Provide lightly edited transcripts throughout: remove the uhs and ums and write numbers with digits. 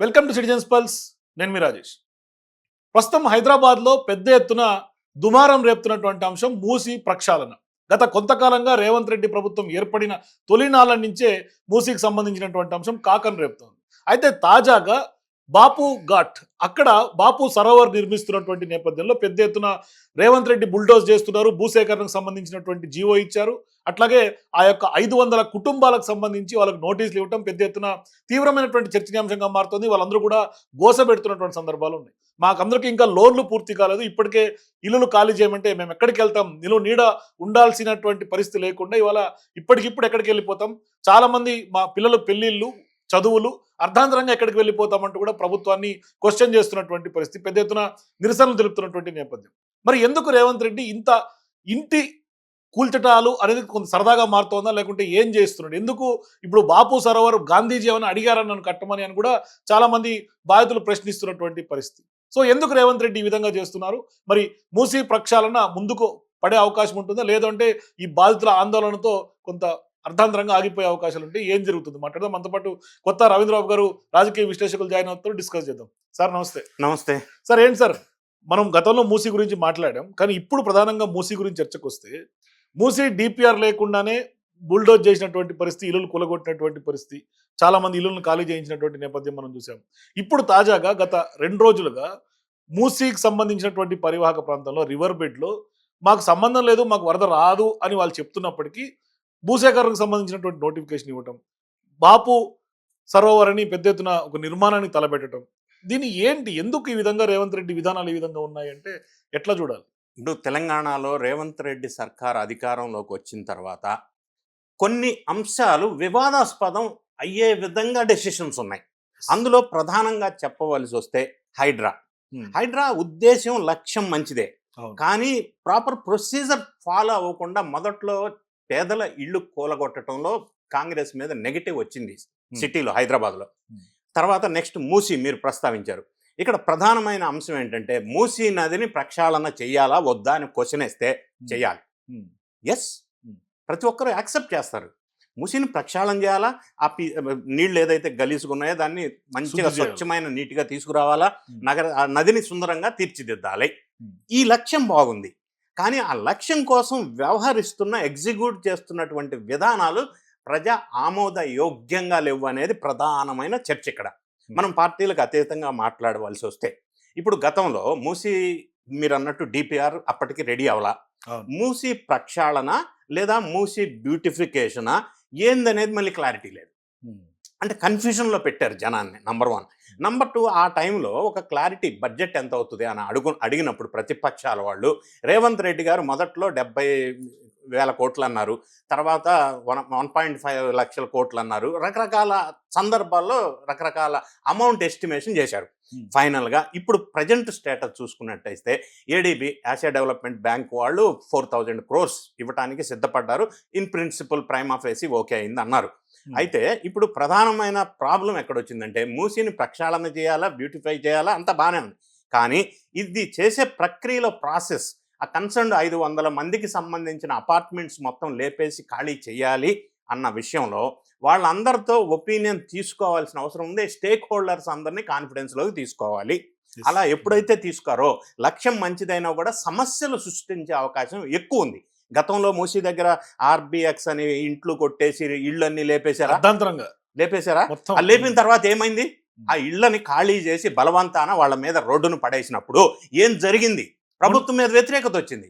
Welcome to citizens pulse. నేను మీ రాజేష్. ప్రస్తుతం హైదరాబాద్లో పెద్ద ఎత్తున దుమారం రేపుతున్నటువంటి అంశం మూసీ ప్రక్షాళన. గత కొంతకాలంగా రేవంత్ రెడ్డి ప్రభుత్వం ఏర్పడిన తొలినాళ్ళ నుంచే మూసీకి సంబంధించినటువంటి అంశం కాకను రేపుతోంది. అయితే తాజాగా బాపు ఘాట్ అక్కడ బాపు సరోవర్ నిర్మిస్తున్నటువంటి నేపథ్యంలో పెద్ద ఎత్తున రేవంత్ రెడ్డి బుల్డోజ్ చేస్తున్నారు. భూసేకరణకు సంబంధించినటువంటి జీవో ఇచ్చారు. అట్లాగే ఆ యొక్క 500 కుటుంబాలకు సంబంధించి వాళ్ళకి నోటీసులు ఇవ్వటం పెద్ద ఎత్తున తీవ్రమైనటువంటి చర్చనీయాంశంగా మారుతుంది. వాళ్ళందరూ కూడా గోసపెడుతున్నటువంటి సందర్భాలు ఉన్నాయి. మాకందరికీ ఇంకా లోన్లు పూర్తి కాలేదు, ఇప్పటికే ఇల్లులు ఖాళీ చేయమంటే మేము ఎక్కడికి వెళ్తాం, నిలువ నీడ ఉండాల్సినటువంటి పరిస్థితి లేకుండా ఇవాళ ఇప్పటికిప్పుడు ఎక్కడికి వెళ్ళిపోతాం, చాలా మంది మా పిల్లలు పెళ్లిళ్ళు చదువులు అర్ధాంతరంగా ఎక్కడికి వెళ్ళిపోతామంటూ కూడా ప్రభుత్వాన్ని క్వశ్చన్ చేస్తున్నటువంటి పరిస్థితి, పెద్ద ఎత్తున నిరసనలు తెలుపుతున్నటువంటి నేపథ్యం. మరి ఎందుకు రేవంత్ రెడ్డి ఇంత ఇంటి కూల్చటాలు అనేది కొంత సరదాగా మారుతోందా, లేకుంటే ఏం చేస్తున్నాడు? ఎందుకు ఇప్పుడు బాపు సరోవర్ గాంధీజీ ఏమైనా అడిగారని నన్ను కట్టమని అని కూడా చాలా మంది బాధితులు ప్రశ్నిస్తున్నటువంటి పరిస్థితి. సో ఎందుకు రేవంత్ రెడ్డి ఈ విధంగా చేస్తున్నారు? మరి మూసీ ప్రక్షాళన ముందుకు పడే అవకాశం ఉంటుందా, లేదంటే ఈ బాధితుల ఆందోళనతో కొంత అర్ధాంతరంగా ఆగిపోయే అవకాశాలు ఉంటాయి? ఏం జరుగుతుంది మాట్లాడదాం. మనతో పాటు కొత్త రవీంద్రబాబు గారు రాజకీయ విశ్లేషకులు జాయిన్ అవుతారు, డిస్కస్ చేద్దాం. సార్ నమస్తే. నమస్తే సార్. ఏంటి సార్, మనం గతంలో మూసీ గురించి మాట్లాడాం, కానీ ఇప్పుడు ప్రధానంగా మూసీ గురించి చర్చకు వస్తే మూసీ డిపిఆర్ లేకుండానే బుల్డోజ్ చేసినటువంటి పరిస్థితి, ఇల్లులు కూలగొట్టినటువంటి పరిస్థితి, చాలా మంది ఇల్లులను ఖాళీ చేయించినటువంటి నేపథ్యం మనం చూసాం. ఇప్పుడు తాజాగా గత 2 రోజులుగా మూసీకి సంబంధించినటువంటి పరివాహక ప్రాంతంలో రివర్ బెడ్లో మాకు సంబంధం లేదు, మాకు వరద రాదు అని వాళ్ళు చెప్తున్నప్పటికీ భూసేకరణకు సంబంధించినటువంటి నోటిఫికేషన్ ఇవ్వటం, బాపు సరోవర్ అని పెద్ద ఎత్తున ఒక నిర్మాణాన్ని తలపెట్టడం, దీని ఏంటి, ఎందుకు ఈ విధంగా రేవంత్ రెడ్డి విధానాలు ఈ విధంగా ఉన్నాయంటే ఎట్లా చూడాలి? ఇప్పుడు తెలంగాణలో రేవంత్ రెడ్డి సర్కార్ అధికారంలోకి వచ్చిన తర్వాత కొన్ని అంశాలు వివాదాస్పదం అయ్యే విధంగా డెసిషన్స్ ఉన్నాయి. అందులో ప్రధానంగా చెప్పవలసి వస్తే హైడ్రా ఉద్దేశం లక్ష్యం మంచిదే, కానీ ప్రాపర్ ప్రొసీజర్ ఫాలో అవ్వకుండా మొదట్లో పేదల ఇళ్ళు కూలగొట్టడంలో కాంగ్రెస్ మీద నెగిటివ్ వచ్చింది సిటీలో, హైదరాబాద్లో. తర్వాత నెక్స్ట్ మూసీ మీరు ప్రస్తావించారు. ఇక్కడ ప్రధానమైన అంశం ఏంటంటే మూసీ నదిని ప్రక్షాళన చేయాలా వద్దా అని క్వశ్చన్ వేస్తే చేయాలి. ఎస్, ప్రతి ఒక్కరు యాక్సెప్ట్ చేస్తారు. మూసీని ప్రక్షాళన చేయాలా, ఆ నీళ్ళు ఏదైతే గలీసుకున్నాయో దాన్ని మంచిగా స్వచ్ఛమైన నీటిగా తీసుకురావాలా, ఆ నదిని సుందరంగా తీర్చిదిద్దాలి. ఈ లక్ష్యం బాగుంది, కానీ ఆ లక్ష్యం కోసం వ్యవహరిస్తున్న ఎగ్జిక్యూట్ చేస్తున్నటువంటి విధానాలు ప్రజా ఆమోదయోగ్యంగా లేవు అనేది ప్రధానమైన చర్చ. ఇక్కడ మనం పార్టీలకు అతీతంగా మాట్లాడవలసి వస్తే, ఇప్పుడు గతంలో మూసీ మీరు అన్నట్టు డిపిఆర్ అప్పటికి రెడీ అవ్వాలా, మూసీ ప్రక్షాళన లేదా మూసీ బ్యూటిఫికేషనా ఏందనేది మళ్ళీ క్లారిటీ లేదు. అంటే కన్ఫ్యూజన్లో పెట్టారు జనాన్ని, నంబర్ 1. నంబర్ 2, ఆ టైంలో ఒక క్లారిటీ బడ్జెట్ ఎంత అవుతుంది అని అడిగినప్పుడు ప్రతిపక్షాల వాళ్ళు, రేవంత్ రెడ్డి గారు మొదట్లో 70,000 కోట్లు అన్నారు, తర్వాత 1.5 లక్షల కోట్లు అన్నారు. రకరకాల సందర్భాల్లో రకరకాల అమౌంట్ ఎస్టిమేషన్ చేశారు. ఫైనల్గా ఇప్పుడు ప్రజెంట్ స్టేటస్ చూసుకున్నట్టయితే ఏడీబీ, ఆసియా డెవలప్మెంట్ బ్యాంక్ వాళ్ళు 4,000 crores ఇవ్వడానికి సిద్ధపడ్డారు. In principle prime of AC okay అయింది అన్నారు. అయితే ఇప్పుడు ప్రధానమైన ప్రాబ్లం ఎక్కడొచ్చిందంటే మూసీని ప్రక్షాళన చేయాలా, బ్యూటిఫై చేయాలా, అంత బాగానే ఉంది, కానీ ఇది చేసే ప్రక్రియలో ప్రాసెస్, ఆ కన్సర్న్ 500 మందికి సంబంధించిన అపార్ట్మెంట్స్ మొత్తం లేపేసి ఖాళీ చేయాలి అన్న విషయంలో వాళ్ళందరితో ఒపీనియన్ తీసుకోవాల్సిన అవసరం ఉంది. స్టేక్ హోల్డర్స్ అందరినీ కాన్ఫిడెన్స్లోకి తీసుకోవాలి. అలా ఎప్పుడైతే తీసుకోరో లక్ష్యం మంచిదైనా కూడా సమస్యలు సృష్టించే అవకాశం ఎక్కువ ఉంది. గతంలో మూసీ దగ్గర ఆర్బిఎక్స్ అని ఇంట్లు కొట్టేసి ఇళ్ళన్నీ లేపేశారా? లేపేశారా? లేపిన తర్వాత ఏమైంది? ఆ ఇళ్ళని ఖాళీ చేసి బలవంతాన వాళ్ళ మీద రోడ్డును పడేసినప్పుడు ఏం జరిగింది? ప్రభుత్వం మీద వ్యతిరేకత వచ్చింది.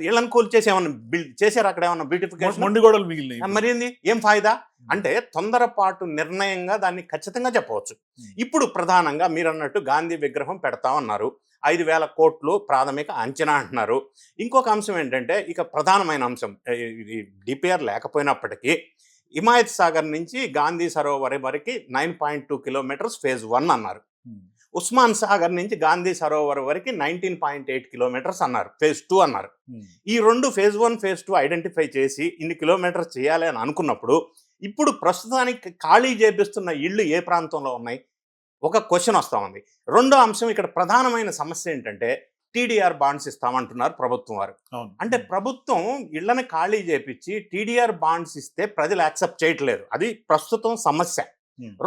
ఇళ్లను కూల్చేసి ఏమన్నా చేశారు? అక్కడ ఏమన్నా బ్యూటిఫికేషన్ మరి ఏం ఫాయిదా? అంటే తొందరపాటు నిర్ణయంగా దాన్ని ఖచ్చితంగా చెప్పవచ్చు. ఇప్పుడు ప్రధానంగా మీరు అన్నట్టు గాంధీ విగ్రహం పెడతామన్నారు, 5,000 కోట్లు ప్రాథమిక అంచనా అంటున్నారు. ఇంకొక అంశం ఏంటంటే, ఇక ప్రధానమైన అంశం డిపిఆర్ లేకపోయినప్పటికీ హిమాయత్ సాగర్ నుంచి గాంధీ సరోవర్ వరకు 9.2 కిలోమీటర్స్ ఫేజ్ 1 అన్నారు. ఉస్మాన్ సాగర్ నుంచి గాంధీ సరోవర్ వరకు 19.8 కిలోమీటర్స్ అన్నారు, ఫేజ్ 2 అన్నారు. ఈ రెండు ఫేజ్ 1 ఫేజ్ 2 ఐడెంటిఫై చేసి ఇన్ని కిలోమీటర్స్ చేయాలి అని అనుకున్నప్పుడు ఇప్పుడు ప్రస్తుతానికి ఖాళీ చేపిస్తున్న ఇళ్ళు ఏ ప్రాంతంలో ఉన్నాయి? ఒక క్వశ్చన్ వస్తూ ఉంది. రెండో అంశం, ఇక్కడ ప్రధానమైన సమస్య ఏంటంటే టీడీఆర్ బాండ్స్ ఇస్తామంటున్నారు ప్రభుత్వం వారు. అంటే ప్రభుత్వం ఇళ్లను ఖాళీ చేపించి టీడీఆర్ బాండ్స్ ఇస్తే ప్రజలు యాక్సెప్ట్ చేయట్లేదు, అది ప్రస్తుతం సమస్య.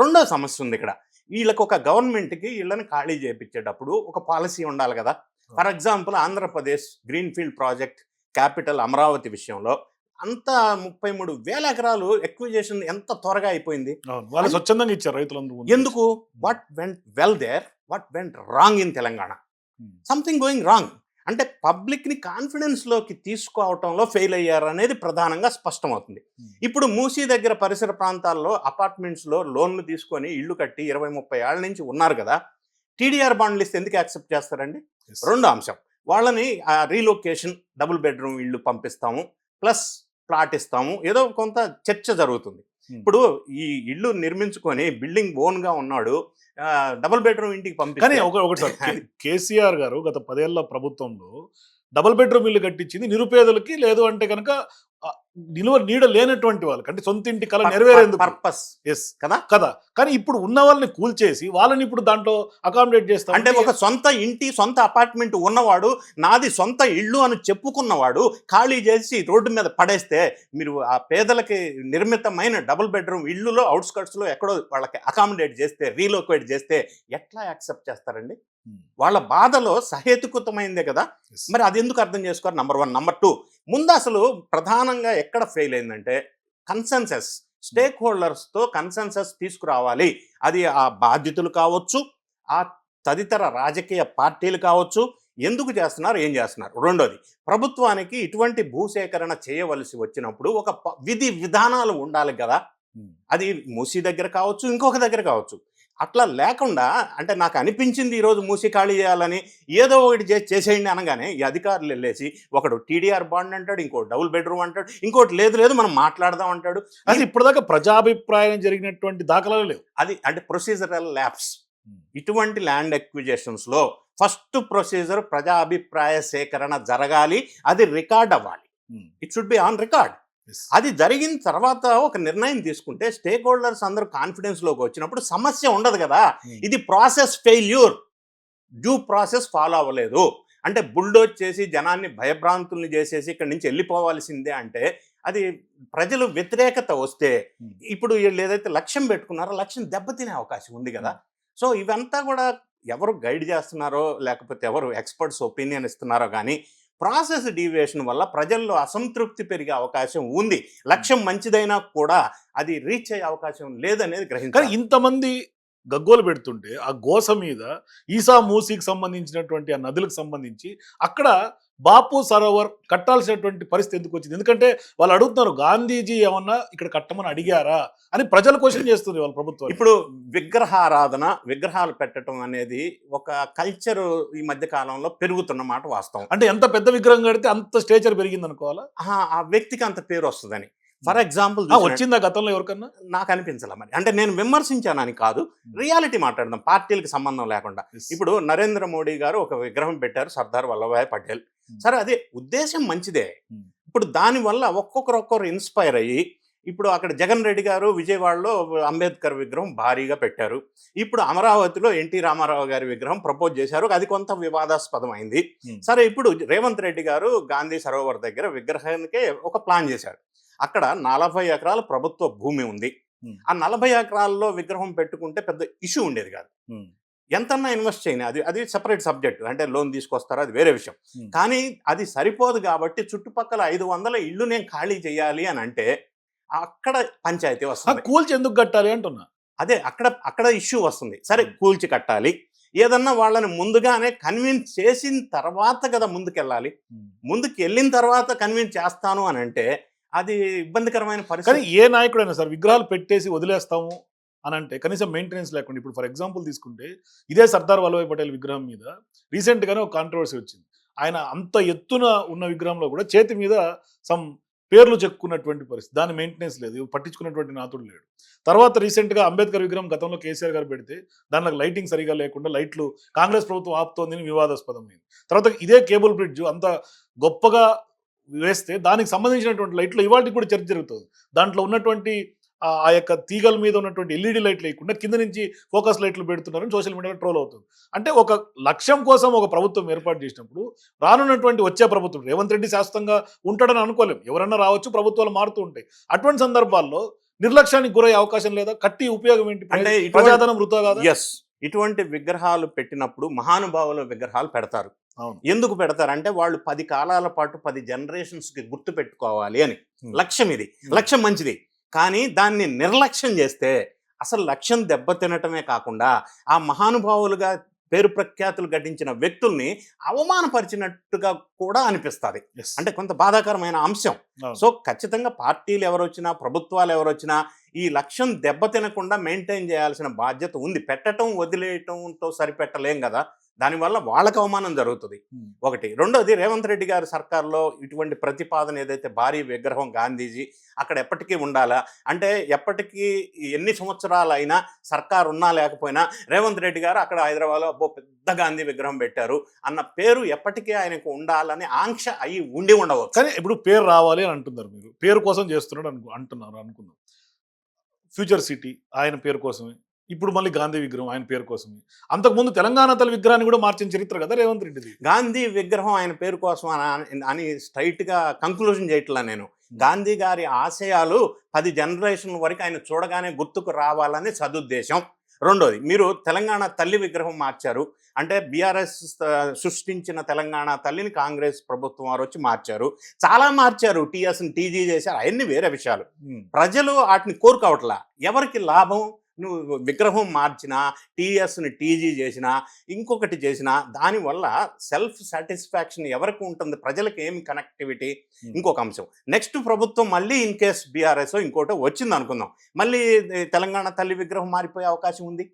రెండో సమస్య ఉంది ఇక్కడ, వీళ్ళకి ఒక గవర్నమెంట్కి వీళ్ళని ఖాళీ చేయించేటప్పుడు ఒక పాలసీ ఉండాలి కదా. For example Andhra Pradesh greenfield project capital Amaravati విషయంలో అంతా 33,000 ఎకరాలు ఎక్విజేషన్ ఎంత త్వరగా అయిపోయింది. వాళ్ళు స్వచ్ఛందంగా ఇచ్చారు రైతులందరూ. ఎందుకు? What went well there, what went wrong in Telangana? Something going wrong. అంటే పబ్లిక్ని కాన్ఫిడెన్స్లోకి తీసుకోవటంలో ఫెయిల్ అయ్యారు అనేది ప్రధానంగా స్పష్టమవుతుంది. ఇప్పుడు మూసీ దగ్గర పరిసర ప్రాంతాల్లో అపార్ట్మెంట్స్లో లోన్లు తీసుకొని ఇళ్ళు కట్టి 20-30 ఏళ్ల నుంచి ఉన్నారు కదా. టీడీఆర్ బాండ్లు ఇస్తే ఎందుకు యాక్సెప్ట్ చేస్తారండి? రెండో అంశం, వాళ్ళని రీలొకేషన్ డబుల్ బెడ్రూమ్ ఇళ్ళు పంపిస్తాము ప్లస్ ప్లాట్ ఇస్తాము, ఏదో కొంత చర్చ జరుగుతుంది. ఇప్పుడు ఈ ఇల్లు నిర్మించుకొని బిల్డింగ్ ఓన్గా ఉన్నాడు, డబుల్ బెడ్రూమ్ ఇంటికి కానీ పంపి ఒకటి సార్, కేసీఆర్ గారు గత 10 ఏళ్ల ప్రభుత్వంలో డబుల్ బెడ్రూమ్ ఇల్లు కట్టించింది నిరుపేదలకి, లేదు అంటే కనుక నిలువ నీడ లేనటువంటి వాళ్ళకి, అంటే సొంత ఇంటి కళ నెరవేరేందుకు పర్పస్ ఎస్ కదా. కదా. కానీ ఇప్పుడు ఉన్న వాళ్ళని కూల్చేసి వాళ్ళని ఇప్పుడు దాంట్లో అకామిడేట్ చేస్తాం అంటే ఒక సొంత ఇంటి సొంత అపార్ట్మెంట్ ఉన్నవాడు, నాది సొంత ఇల్లు అని చెప్పుకున్నవాడు ఖాళీ చేసి రోడ్డు మీద పడేస్తే మీరు ఆ పేదలకి నిర్మితమైన డబుల్ బెడ్రూమ్ ఇల్లులో అవుట్స్కట్స్లో ఎక్కడో వాళ్ళకి అకామిడేట్ చేస్తే, రీలోకేట్ చేస్తే ఎట్లా యాక్సెప్ట్ చేస్తారండి? వాళ్ళ బాధలో సహేతుకతమైందే కదా. మరి అది ఎందుకు అర్థం చేసుకోరు? నంబర్ 1. నంబర్ 2, ముందు అసలు ప్రధానంగా ఎక్కడ ఫెయిల్ అయిందంటే కన్సెన్సస్, స్టేక్ హోల్డర్స్తో కన్సెన్సస్ తీసుకురావాలి. అది ఆ బాధ్యతలు కావచ్చు, ఆ తదితర రాజకీయ పార్టీలు కావచ్చు, ఎందుకు చేస్తున్నారు, ఏం చేస్తున్నారు. రెండోది, ప్రభుత్వానికి ఇటువంటి భూసేకరణ చేయవలసి వచ్చినప్పుడు ఒక విధి విధానాలు ఉండాలి కదా. అది మూసీ దగ్గర కావచ్చు, ఇంకొక దగ్గర కావచ్చు. అట్లా లేకుండా, అంటే నాకు అనిపించింది ఈరోజు మూసి ఖాళీ చేయాలని, ఏదో ఒకటి చేసేయండి అనగానే ఈ అధికారులు వెళ్ళేసి ఒకడు టీడీఆర్ బాండ్ అంటాడు, ఇంకోటి డబుల్ బెడ్రూమ్ అంటాడు, ఇంకోటి లేదు మనం మాట్లాడదాం అంటాడు. అది ఇప్పటిదాకా ప్రజాభిప్రాయం జరిగినటువంటి దాఖలాలు లేవు. అది అంటే ప్రొసీజరల్ ల్యాప్స్. ఇటువంటి ల్యాండ్ ఎక్విజేషన్స్లో ఫస్ట్ ప్రొసీజర్ ప్రజాభిప్రాయ సేకరణ జరగాలి, అది రికార్డ్ అవ్వాలి. It should be on record. అది జరిగిన తర్వాత ఒక నిర్ణయం తీసుకుంటే స్టేక్ హోల్డర్స్ అందరూ కాన్ఫిడెన్స్లోకి వచ్చినప్పుడు సమస్య ఉండదు కదా. ఇది process failure, due process follow అవ్వలేదు అంటే బుల్డోజ్ చేసి జనాన్ని భయభ్రాంతుల్ని చేసేసి ఇక్కడి నుంచి వెళ్ళిపోవాల్సిందే అంటే అది ప్రజలు వ్యతిరేకత వస్తే ఇప్పుడు వీళ్ళు ఏదైతే లక్ష్యం పెట్టుకున్నారో లక్ష్యం దెబ్బతినే అవకాశం ఉంది కదా. సో ఇవంతా కూడా ఎవరు గైడ్ చేస్తున్నారో లేకపోతే ఎవరు ఎక్స్పర్ట్స్ ఒపీనియన్ ఇస్తున్నారో కానీ ప్రాసెస్ డీవియేషన్ వల్ల ప్రజల్లో అసంతృప్తి పెరిగే అవకాశం ఉంది. లక్ష్యం మంచిదైనా కూడా అది రీచ్ అయ్యే అవకాశం లేదనేది గ్రహించాలి. ఇంతమంది గగ్గోలు పెడుతుంటే ఆ గోస మీద ఈసా మూసీకి సంబంధించినటువంటి ఆ నదులకు సంబంధించి అక్కడ బాపు సరోవర్ కట్టాల్సినటువంటి పరిస్థితి ఎందుకు వచ్చింది? ఎందుకంటే వాళ్ళు అడుగుతున్నారు, గాంధీజీ ఏమన్నా ఇక్కడ కట్టమని అడిగారా అని ప్రజలు క్వశ్చన్ చేస్తుంది వాళ్ళ ప్రభుత్వం. ఇప్పుడు విగ్రహారాధన, విగ్రహాలు పెట్టడం అనేది ఒక కల్చర్ ఈ మధ్య కాలంలో పెరుగుతున్న మాట వాస్తవం. అంటే ఎంత పెద్ద విగ్రహం కడితే అంత స్టేచర్ పెరిగింది అనుకోవాలా? ఆ వ్యక్తికి అంత పేరు వస్తుందని. ఫర్ ఎగ్జాంపుల్ వచ్చిందా గతంలో ఎవరికన్నా? నాకు అనిపించాల మరి. అంటే నేను విమర్శించానని కాదు, రియాలిటీ మాట్లాడదాం పార్టీలకు సంబంధం లేకుండా. ఇప్పుడు నరేంద్ర మోడీ గారు ఒక విగ్రహం పెట్టారు, సర్దార్ వల్లభాయ్ పటేల్. సరే, అదే ఉద్దేశం మంచిదే. ఇప్పుడు దానివల్ల ఒక్కొక్కరు ఇన్స్పైర్ అయ్యి ఇప్పుడు అక్కడ జగన్ రెడ్డి గారు విజయవాడలో అంబేద్కర్ విగ్రహం భారీగా పెట్టారు. ఇప్పుడు అమరావతిలో ఎన్టీ రామారావు గారి విగ్రహం ప్రపోజ్ చేశారు, అది కొంత వివాదాస్పదం అయింది. సరే, ఇప్పుడు రేవంత్ రెడ్డి గారు గాంధీ సరోవర్ దగ్గర విగ్రహానికే ఒక ప్లాన్ చేశారు. అక్కడ 40 ఎకరాల ప్రభుత్వ భూమి ఉంది. ఆ 40 ఎకరాల్లో విగ్రహం పెట్టుకుంటే పెద్ద ఇష్యూ ఉండేది కాదు. ఎంతన్నా ఇన్వెస్ట్ చేయని, అది సెపరేట్ సబ్జెక్ట్, అంటే లోన్ తీసుకొస్తారో అది వేరే విషయం. కానీ అది సరిపోదు కాబట్టి చుట్టుపక్కల 500 ఇళ్ళు నేను ఖాళీ చేయాలి అని అంటే అక్కడ పంచాయతీ వస్తుంది. కూల్చి ఎందుకు కట్టాలి అంటున్నా. అదే అక్కడ ఇష్యూ వస్తుంది. సరే, కూల్చి కట్టాలి, ఏదన్నా వాళ్ళని ముందుగానే కన్విన్స్ చేసిన తర్వాత కదా ముందుకెళ్ళాలి. ముందుకు వెళ్ళిన తర్వాత కన్విన్స్ చేస్తాను అని అంటే అది ఇబ్బందికరమైన పరిస్థితి. కానీ ఏ నాయకుడైనా సార్ విగ్రహాలు పెట్టేసి వదిలేస్తాము అని అంటే కనీసం మెయింటెనెన్స్ లేకుండా, ఇప్పుడు ఫర్ ఎగ్జాంపుల్ తీసుకుంటే ఇదే సర్దార్ వల్లభాయ్ పటేల్ విగ్రహం మీద రీసెంట్గానే ఒక కాంట్రవర్సీ వచ్చింది. ఆయన అంత ఎత్తున ఉన్న విగ్రహంలో కూడా చేతి మీద సమ్ పేర్లు చెక్కున్నటువంటి పరిస్థితి, దాని మెయింటెనెన్స్ లేదు, పట్టించుకున్నటువంటి నాతుడు లేడు. తర్వాత రీసెంట్గా అంబేద్కర్ విగ్రహం గతంలో కేసీఆర్ గారు పెడితే దాంట్లో లైటింగ్ సరిగా లేకుండా లైట్లు కాంగ్రెస్ ప్రభుత్వం ఆపుతోందని వివాదాస్పదమైంది. తర్వాత ఇదే కేబుల్ బ్రిడ్జ్ అంత గొప్పగా వేస్తే దానికి సంబంధించినటువంటి లైట్లు ఇవాళకి కూడా చర్చ జరుగుతుంది. దాంట్లో ఉన్నటువంటి ఆ యొక్క తీగల మీద ఉన్నటువంటి ఎల్ఈడి లైట్లు లేకుండా కింద నుంచి ఫోకస్ లైట్లు పెడుతున్నారని సోషల్ మీడియాలో ట్రోల్ అవుతుంది. అంటే ఒక లక్ష్యం కోసం ఒక ప్రభుత్వం ఏర్పాటు చేసినప్పుడు రానున్నటువంటి వచ్చే ప్రభుత్వం రేవంత్ రెడ్డి శాశ్వతంగా ఉంటాడని అనుకోలేము, ఎవరన్నా రావచ్చు, ప్రభుత్వాలు మారుతూ ఉంటాయి. అటువంటి సందర్భాల్లో నిర్లక్ష్యానికి గురయ్యే అవకాశం లేదా? కట్టి ఉపయోగం ఏంటి? అంటే ప్రజాధనం వృధా కాదా? ఎస్, ఇటువంటి విగ్రహాలు పెట్టినప్పుడు మహానుభావుల విగ్రహాలు పెడతారు. అవును. ఎందుకు పెడతారంటే వాళ్ళు 10 కాలాల పాటు 10 జనరేషన్స్ కి గుర్తు పెట్టుకోవాలి అని లక్ష్యం. ఇది లక్ష్యం మంచిది, కానీ దాన్ని నిర్లక్ష్యం చేస్తే అసలు లక్ష్యం దెబ్బతినటమే కాకుండా ఆ మహానుభావులుగా పేరు ప్రఖ్యాతులు గడించిన వ్యక్తుల్ని అవమానపరిచినట్టుగా కూడా అనిపిస్తుంది. Yes. అంటే కొంత బాధాకరమైన అంశం. అవును. సో ఖచ్చితంగా పార్టీలు ఎవరొచ్చినా, ప్రభుత్వాలు ఎవరొచ్చినా ఈ లక్ష్యం దెబ్బతినకుండా మెయింటైన్ చేయాల్సిన బాధ్యత ఉంది. పెట్టడం వదిలేయటంతో సరిపెట్టలేం కదా, దానివల్ల వాళ్ళకి అవమానం జరుగుతుంది. ఒకటి. రెండోది, రేవంత్ రెడ్డి గారి సర్కార్లో ఇటువంటి ప్రతిపాదన ఏదైతే భారీ విగ్రహం గాంధీజీ అక్కడ ఎప్పటికీ ఉండాలా అంటే, ఎప్పటికీ ఎన్ని సంవత్సరాలైనా సర్కార్ ఉన్నా లేకపోయినా రేవంత్ రెడ్డి గారు అక్కడ హైదరాబాద్లో అబ్బో పెద్ద గాంధీ విగ్రహం పెట్టారు అన్న పేరు ఎప్పటికీ ఆయనకు ఉండాలని ఆంక్ష అయి ఉండి ఉండవచ్చు. కానీ ఇప్పుడు పేరు రావాలి అని అంటున్నారు, మీరు పేరు కోసం చేస్తున్నాడు అంటున్నారు అనుకుందాం. ఫ్యూచర్ సిటీ ఆయన పేరు కోసమే, ఇప్పుడు మళ్ళీ గాంధీ విగ్రహం ఆయన పేరు కోసమే. అంతకుముందు తెలంగాణ తల్లి విగ్రహాన్ని కూడా మార్చిన చరిత్ర కదా రేవంత్ రెడ్డిది. గాంధీ విగ్రహం ఆయన పేరు కోసం అని స్ట్రైట్ గా కంక్లూజన్ చేయట్లా నేను. గాంధీ గారి ఆశయాలు 10 జనరేషన్ల వరకు ఆయన చూడగానే గుర్తుకు రావాలని సదుద్దేశం. రెండోది, మీరు తెలంగాణ తల్లి విగ్రహం మార్చారు అంటే బీఆర్ఎస్ సృష్టించిన తెలంగాణ తల్లిని కాంగ్రెస్ ప్రభుత్వం వారు వచ్చి మార్చారు, చాలా మార్చారు, టీఎస్ని టీజీ చేశారు, అవన్నీ వేరే విషయాలు. ప్రజలు వాటిని కోరుకోవట్లా. ఎవరికి లాభం? నువ్వు విగ్రహం మార్చినా, టీఎస్ని టీజీ చేసినా, ఇంకొకటి చేసినా దానివల్ల సెల్ఫ్ సాటిస్ఫాక్షన్ ఎవరికి ఉంటుంది? ప్రజలకు ఏమి కనెక్టివిటీ? ఇంకొక అంశం, నెక్స్ట్ ప్రభుత్వం మళ్ళీ ఇన్ కేస్ బీఆర్ఎస్ ఇంకోటి వచ్చింది అనుకుందాం, మళ్ళీ తెలంగాణ తల్లి విగ్రహం మారిపోయే అవకాశం ఉంది.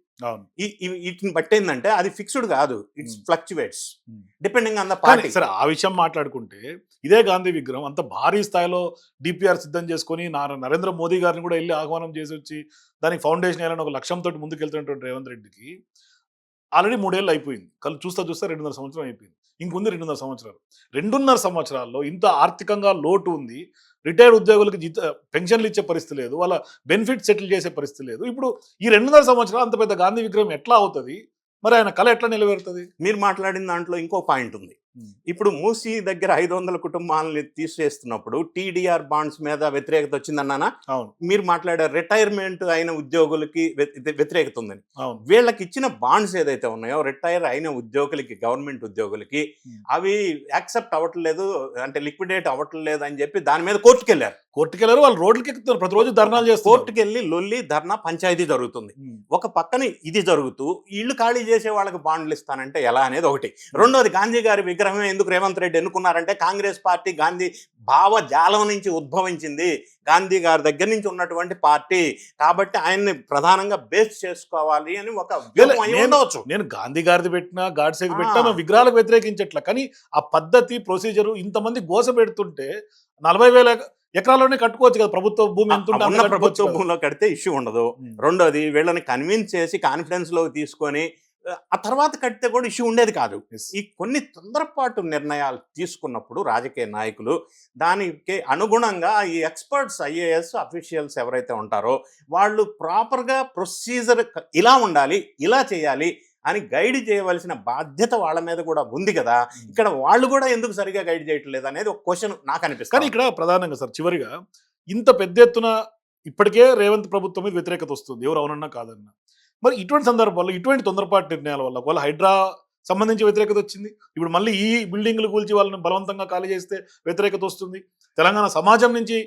వీటిని బట్టి ఏంటంటే అది ఫిక్స్డ్ కాదు, it's fluctuates depending on the party. సరే, ఆ విషయం మాట్లాడుకుంటే ఇదే గాంధీ విగ్రహం అంత భారీ స్థాయిలో డిపిఆర్ సిద్ధం చేసుకొని నరేంద్ర మోదీ గారిని కూడా వెళ్ళి ఆహ్వానం చేసి వచ్చి దానికి ఫౌండేషన్ వేయాలని ఒక లక్ష్యంతో ముందుకెళ్తున్నటువంటి రేవంత్ రెడ్డికి ఆల్రెడీ 3 ఏళ్ళు అయిపోయింది. చూస్తా 2.5 సంవత్సరం అయిపోయింది, ఇంకొంది 2.5 సంవత్సరాలు. 2.5 సంవత్సరాల్లో ఇంత ఆర్థికంగా లోటు ఉంది, రిటైర్డ్ ఉద్యోగులకి పెన్షన్లు ఇచ్చే పరిస్థితి లేదు, వాళ్ళ బెనిఫిట్ సెటిల్ చేసే పరిస్థితి లేదు. ఇప్పుడు ఈ 2.5 సంవత్సరాలు అంత పెద్ద గాంధీ విగ్రహం ఎట్లా అవుతుంది? మరి ఆయన కళ ఎట్లా నిలబెడుతుంది? మీరు మాట్లాడిన దాంట్లో ఇంకో పాయింట్ ఉంది. ఇప్పుడు మూసీ దగ్గర 500 కుటుంబాలని తీసేస్తున్నప్పుడు టీడీఆర్ బాండ్స్ మీద వ్యతిరేకత వచ్చిందన్నానా? మీరు మాట్లాడారు రిటైర్మెంట్ అయిన ఉద్యోగులకి వ్యతిరేకత ఉందని. వీళ్ళకి ఇచ్చిన బాండ్స్ ఏదైతే ఉన్నాయో రిటైర్ అయిన ఉద్యోగులకి, గవర్నమెంట్ ఉద్యోగులకి అవి యాక్సెప్ట్ అవ్వట్లేదు, అంటే లిక్విడేట్ అవ్వట్లేదు అని చెప్పి దాని మీద కోర్టుకు వెళ్ళారు. వాళ్ళు రోడ్లకి ఎక్కుతారు, ప్రతిరోజు ధర్నాలు చేస్తారు. కోర్టుకు వెళ్ళి లొల్లి, ధర్నా, పంచాయతీ జరుగుతుంది. ఒక పక్కన ఇది జరుగుతూ ఇళ్ళు ఖాళీ చేసే వాళ్ళకి బాండ్లు ఇస్తానంటే ఎలా అనేది ఒకటి. రెండోది, గాంధీ గారి విగ్రహమే ఎందుకు రేవంత్ రెడ్డి ఎన్నుకున్నారంటే కాంగ్రెస్ పార్టీ గాంధీ భావజాలం నుంచి ఉద్భవించింది, గాంధీ గారి దగ్గర నుంచి ఉన్నటువంటి పార్టీ కాబట్టి ఆయన్ని ప్రధానంగా బేస్ చేసుకోవాలి అని ఒక ఉండవచ్చు. నేను గాంధీ గారిది పెట్టినా, గాడ్సేది పెట్టినా విగ్రహాలకు వ్యతిరేకించట్లా, కానీ ఆ పద్ధతి, ప్రొసీజరు ఇంతమంది గోస పెడుతుంటే 40,000 ఎకరాల్లోనే కట్టుకోవచ్చు కదా, ప్రభుత్వ భూమి ఉన్న ప్రభుత్వ భూమిలో కడితే ఇష్యూ ఉండదు. రెండోది, వీళ్ళని కన్విన్స్ చేసి కాన్ఫిడెన్స్ లోకి తీసుకొని ఆ తర్వాత కడితే కూడా ఇష్యూ ఉండేది కాదు. ఈ కొన్ని తొందరపాటు నిర్ణయాలు తీసుకున్నప్పుడు రాజకీయ నాయకులు దానికి అనుగుణంగా ఈ ఎక్స్పర్ట్స్, ఐఏఎస్ అఫీషియల్స్ ఎవరైతే ఉంటారో వాళ్ళు ప్రాపర్గా ప్రొసీజర్ ఇలా ఉండాలి, ఇలా చేయాలి అని గైడ్ చేయవలసిన బాధ్యత వాళ్ళ మీద కూడా ఉంది కదా. ఇక్కడ వాళ్ళు కూడా ఎందుకు సరిగా గైడ్ చేయట్లేదు అనేది ఒక క్వశ్చన్ నాకు అనిపిస్తుంది. కానీ ఇక్కడ ప్రధానంగా సార్, చివరిగా ఇంత పెద్ద ఎత్తున ఇప్పటికే రేవంత్ ప్రభుత్వం మీద వ్యతిరేకత వస్తుంది, ఎవరు అవునన్నా కాదన్నా. మరి ఇటువంటి సందర్భాల్లో ఇటువంటి తొందరపాటు నిర్ణయాల వల్ల ఒకవేళ హైడ్రా సంబంధించి వ్యతిరేకత వచ్చింది, ఇప్పుడు మళ్ళీ ఈ బిల్డింగ్లు కూల్చి వాళ్ళని బలవంతంగా ఖాళీ చేస్తే వ్యతిరేకత వస్తుంది, తెలంగాణ సమాజం నుంచి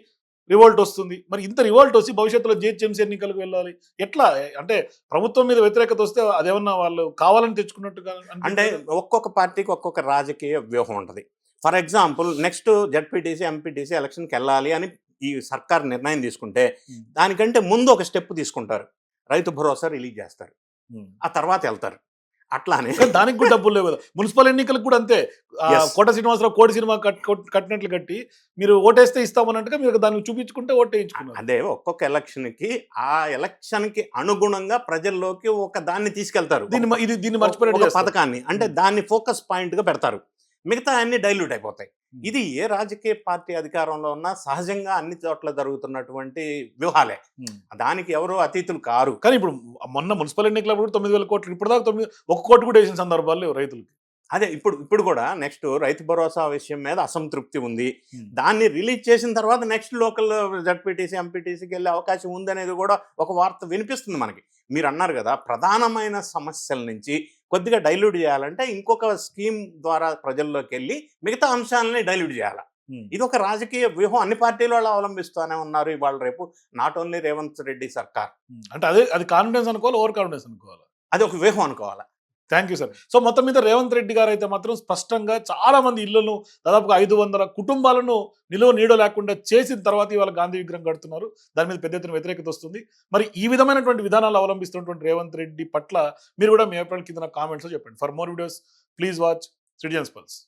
రివోల్ట్ వస్తుంది. మరి ఇంత రివోల్ట్ వచ్చి భవిష్యత్తులో జిహెచ్ఎంసీ ఎన్నికలకు వెళ్ళాలి, ఎట్లా? అంటే ప్రభుత్వం మీద వ్యతిరేకత వస్తే అదేమన్నా వాళ్ళు కావాలని తెచ్చుకున్నట్టుగా? అంటే ఒక్కొక్క పార్టీకి ఒక్కొక్క రాజకీయ వ్యూహం ఉంటుంది. For example, next ZPTC, MPTC ఎలక్షన్కి వెళ్ళాలి అని ఈ సర్కార్ నిర్ణయం తీసుకుంటే దానికంటే ముందు ఒక స్టెప్ తీసుకుంటారు, రైతు భరోసా రిలీజ్ చేస్తారు, ఆ తర్వాత వెళ్తారు. అట్లానే దానికి కూడా డబ్బులు లేవు కదా. మున్సిపల్ ఎన్నికలకు కూడా అంతే, కోట శ్రీనివాసరావు కోటి సినిమా కట్టినట్లు కట్టి మీరు ఓటేస్తే ఇస్తామన్నట్టుగా మీరు దాన్ని చూపించుకుంటే ఓటేయించుకున్నారు. అదే ఒక్కొక్క ఎలక్షన్కి ఆ ఎలక్షన్కి అనుగుణంగా ప్రజల్లోకి ఒక దాన్ని తీసుకెళ్తారు, దీన్ని మర్చిపోయిన పథకాన్ని, అంటే దాన్ని ఫోకస్ పాయింట్గా పెడతారు, మిగతా అన్ని డైల్యూట్ అయిపోతాయి. ఇది ఏ రాజకీయ పార్టీ అధికారంలో ఉన్నా సహజంగా అన్ని చోట్ల జరుగుతున్నటువంటి వ్యూహాలే, దానికి ఎవరు అతీతులు కారు. కానీ ఇప్పుడు మొన్న మున్సిపల్ ఎన్నికలప్పుడు 9,000 కోట్లు, ఇప్పుడు దాకా 1 కోటి కూడా వేసిన సందర్భాలు రైతులకి. అదే ఇప్పుడు కూడా నెక్స్ట్ రైతు భరోసా విషయం మీద అసంతృప్తి ఉంది. Hmm. దాన్ని రిలీజ్ చేసిన తర్వాత నెక్స్ట్ లోకల్ జడ్పీటీసీ ఎంపీటీసీకి వెళ్ళే అవకాశం ఉందనేది కూడా ఒక వార్త వినిపిస్తుంది మనకి. మీరు అన్నారు కదా, ప్రధానమైన సమస్యల నుంచి కొద్దిగా డైల్యూట్ చేయాలంటే ఇంకొక స్కీమ్ ద్వారా ప్రజల్లోకి వెళ్ళి మిగతా అంశాలని డైల్యూట్ చేయాలి. Hmm. ఇది ఒక రాజకీయ వ్యూహం అన్ని పార్టీలు వాళ్ళు అవలంబిస్తూనే ఉన్నారు ఇవాళ రేపు. నాట్ ఓన్లీ రేవంత్ రెడ్డి సర్కార్. అంటే అది కాన్ఫిడెన్స్ అనుకోవాలి, ఓవర్ కాన్ఫిడెన్స్ అనుకోవాలి. అది ఒక వ్యూహం అనుకోవాలి. Thank you sir. సో మొత్తం మీద రేవంత్ రెడ్డి గారు అయితే మాత్రం స్పష్టంగా చాలా మంది ఇళ్లను, దాదాపుగా 500 కుటుంబాలను నిలువ నీడ లేకుండా చేసిన తర్వాత ఇవాళ గాంధీ విగ్రహం కడుతున్నారు. దాని మీద పెద్ద ఎత్తున వ్యతిరేకత వస్తుంది. మరి ఈ విధమైనటువంటి విధానాలు అవలంబిస్తున్నటువంటి రేవంత్ రెడ్డి పట్ల మీరు కూడా మీ అభిప్రాయాలు కింద కామెంట్స్లో చెప్పండి. For more videos please watch citizens pulse.